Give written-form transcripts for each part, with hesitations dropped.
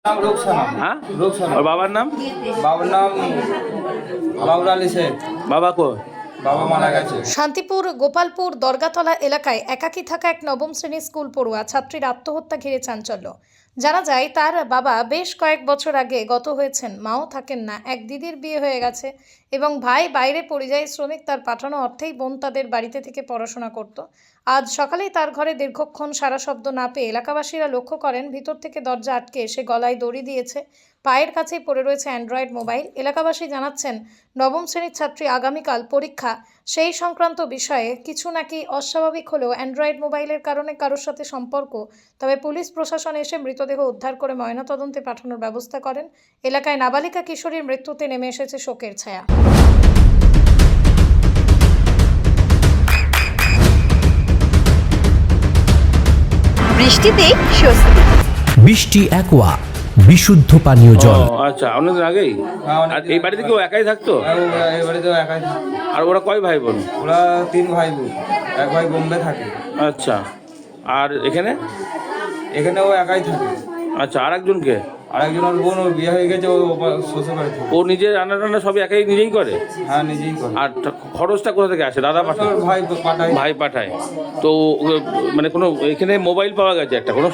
হ্যাঁ, और বাবার নাম? বাবার নাম বাবুল আলী শেখ। বাবা কো? বাবা মারা গেছে। শান্তিপুর গোপালপুর দরগাতলা এলাকায় একাকী থাকা এক নবম শ্রেণীর স্কুল পড়ুয়া ছাত্রীর আত্মহত্যা ঘিরে চাঞ্চল্য। জানা যায় তার বাবা বেশ কয়েক বছর আগে গত হয়েছেন, মাও থাকেন না, এক দিদির বিয়ে হয়ে গেছে এবং ভাই বাইরে পরিযায়ী শ্রমিক, তার পাঠানো অর্থেই বোন তাদের বাড়িতে থেকে পড়াশোনা করত। আজ সকালেই তার ঘরে দীর্ঘক্ষণ সারা শব্দ না পেয়ে এলাকাবাসীরা লক্ষ্য করেন ভিতর থেকে দরজা আটকে এসে গলায় দড়ি দিয়েছে, পায়ের কাছেই পড়ে রয়েছে অ্যান্ড্রয়েড মোবাইল। এলাকাবাসী জানাচ্ছেন নবম শ্রেণীর ছাত্রী, আগামীকাল পরীক্ষা, সেই সংক্রান্ত বিষয়ে কিছু নাকি অস্বাভাবিক হলেও অ্যান্ড্রয়েড মোবাইলের কারণে কারোর সাথে সম্পর্ক। তবে পুলিশ প্রশাসন এসে মৃতদেহ উদ্ধার করে ময়নাতদন্তে পাঠানোর ব্যবস্থা করেন। এলাকায় নাবালিকা কিশোরীর মৃত্যুতে নেমে এসেছে শোকের ছায়া। বৃষ্টিতে স্বস্তি। বৃষ্টি অ্যাকোয়া বিশুদ্ধ পানীয় জল। আচ্ছা, অনেকদিন আগেই? আর এই বাড়িতে কেউ একাই থাকতো? এই বাড়িতেও একাই থাকে। আর ওরা কয় ভাই বোন? ওরা 3 ভাই বোন, এক ভাই বোম্বে থাকে। আচ্ছা, আর এখানে? এখানেও একাই থাকে। আচ্ছা, আর একজনকে? আরেকজন ওর বোন, ওর বিয়ে হয়ে গেছে, ও শ্বশুর বাড়ি থাকে। ও নিজে রান্না টান্না সবই একাই নিজেই করে? হ্যাঁ, নিজেই করে। আর খরচটা কোথা থেকে আসে? দাদা পাঠায়? ওর ভাই পাঠায়। ভাই পাঠায়। তো মানে কোনো এখানে মোবাইল পাওয়া গেছে একটা, কোনো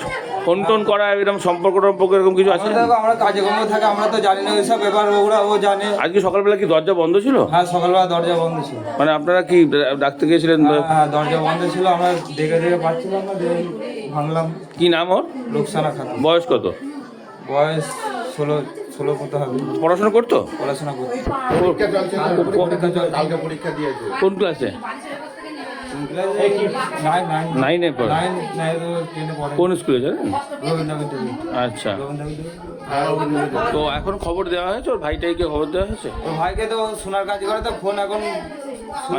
ফোন টোন করা এরকম সম্পর্ক এরকম কিছু আছে? আমরা কাজে কর্মে থাকি, আমরা তো জানি না ওইসব ব্যাপার, ও জানে। আজকে সকালবেলা কি দরজা বন্ধ ছিল? হ্যাঁ, সকালবেলা দরজা বন্ধ ছিল। মানে আপনারা কি ডাকতে গিয়েছিলেন? হ্যাঁ, দরজা বন্ধ ছিল, আমরা দেখে পাচ্ছিলাম না, ভাঙলাম। কি নাম ওর? রুকসানা খাতুন। বয়স কত? বয়স 16 কত হবে। পড়াশোনা করতো? পড়াশোনা করতে। কোন ক্লাসে? নাইনে পড়ে? কোন স্কুলে জানেন? আচ্ছা, তো এখন খবর দেওয়া হয়েছে? ওর ভাইটাইকে খবর দেওয়া হয়েছে? ওর ভাইকে তো সোনার কাজ করে, তো ফোন এখন।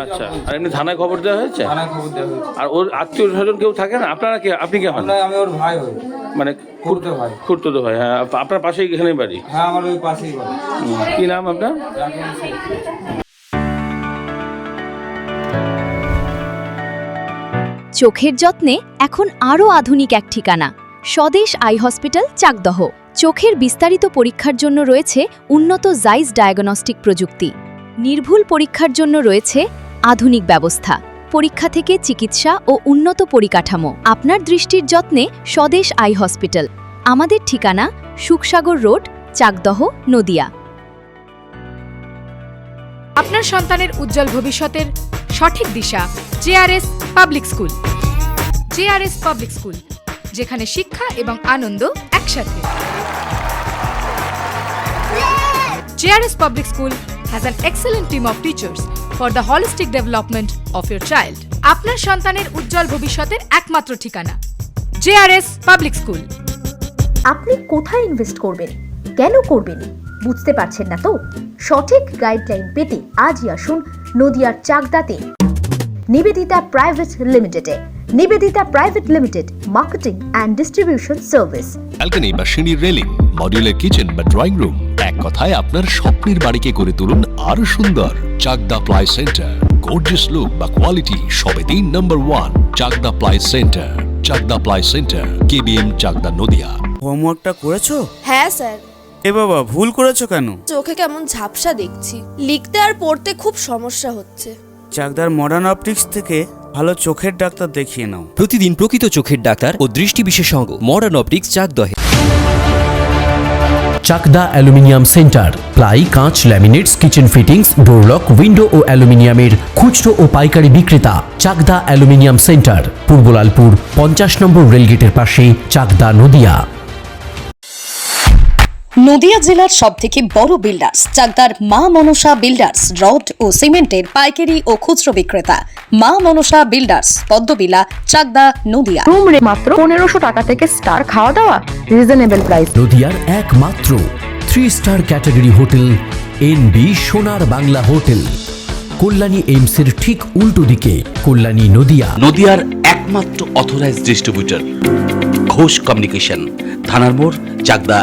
আচ্ছা, আর এমনি থানায় খবর দেওয়া হয়েছে? থানায় খবর দেওয়া হয়েছে। আর ওর আত্মীয় স্বজন কেউ থাকে না? আপনারা কে, আপনি কে হন? আমি ওর ভাই হই, মানে খুড়তো ভাই। খুড়তো ভাই। হ্যাঁ, আপনার পাশেই এখানেই বাড়ি? হ্যাঁ, আমার ওই পাশেই বাড়ি। কি নাম আপনার? চোখের যত্নে এখন আরও আধুনিক এক ঠিকানা, স্বদেশ আই হসপিটাল, চাকদহ। চোখের বিস্তারিত পরীক্ষার জন্য রয়েছে উন্নত জাইস ডায়াগনস্টিক প্রযুক্তি। নির্ভুল পরীক্ষার জন্য রয়েছে আধুনিক ব্যবস্থা, পরীক্ষা থেকে চিকিৎসা ও উন্নত পরিকাঠামো। আপনার দৃষ্টির যত্নে স্বদেশ আই হসপিটাল। আমাদের ঠিকানা সুখসাগর রোড, চাকদহ, নদিয়া। আপনার সন্তানের উজ্জ্বল ভবিষ্যতের সঠিক দিশা JRS public school. JRS public school, যেখানে শিক্ষা এবং আনন্দ একসাথে। JRS public school has an excellent team of teachers for the holistic development of your child. আপনার সন্তানের উজ্জ্বল ভবিষ্যতের একমাত্র ঠিকানা জেআরএস পাবলিক স্কুল। আপনি কোথায় ইনভেস্ট করবেন, কেন করবেন, বুঝতে পারছেন না তো? সঠিক গাইডলাইন পেতে আজই আসুন নদিয়ার চাকদাতে নিবেদিতা প্রাইভেট লিমিটেডে। Nivedita private limited, marketing and distribution service. Balcony বা সিঁড়ির রেলিং, মডিউলার কিচেন বা ড্রয়িং রুম, এক কথায় আপনার স্বপ্নের বাড়িকে করে তুলুন আরো সুন্দর। Chakdah ply centre, gorgeous look বা কোয়ালিটি সবে 3 number 1 Chakdah ply centre. Chakdah ply centre, KBM, Chakdah, Nadia. হোমওয়ার্কটা করেছো? হ্যাঁ স্যার। এ বাবা, ভুল করেছো কেন? চোখে কেমন ঝাপসা দেখছি, লিখতে আর পড়তে খুব সমস্যা হচ্ছে। চাকদার মডার্ন অপটিক্স থেকে ভালো চোখের ডাক্তার দেখিয়ে নাও। প্রতিদিন প্রকৃত চোখের ডাক্তার ও দৃষ্টি বিশেষজ্ঞ মডার্ন অপটিক্স, চাকদহে। চাকদা অ্যালুমিনিয়াম সেন্টার, প্লাই, কাঁচ, laminates, kitchen fittings, door lock, window ও অ্যালুমিনিয়ামের খুচরো ও পাইকারি বিক্রেতা। Chakdah aluminium centre, Purbalalpur 50 number রেলগেটের পাশে, চাকদা, নদিয়া। নদিয়া জেলার সবথেকে বড় বিল্ডার্স চাকদার মা মনসা বিল্ডার্স, রড ও সিমেন্টের পাইকারি ও খুচরো বিক্রেতা। মা মনসা বিল্ডার্স, পদ্মবিলা, চাকদা, নদিয়া। রুম রে মাত্র 1500 টাকা থেকে স্টার, খাওয়া দাওয়া রিজনেবল প্রাইস। নদিয়ার একমাত্র 3 স্টার ক্যাটাগরি হোটেল এনবি সোনার বাংলা হোটেল, কল্যাণী এইমসের ঠিক উল্টো দিকে, কল্যাণী, নদিয়া। নদিয়ার একমাত্র অথরাইজড ডিস্ট্রিবিউটর ঘোষ কমিউনিকেশন, থানার মোড়, চাকদা।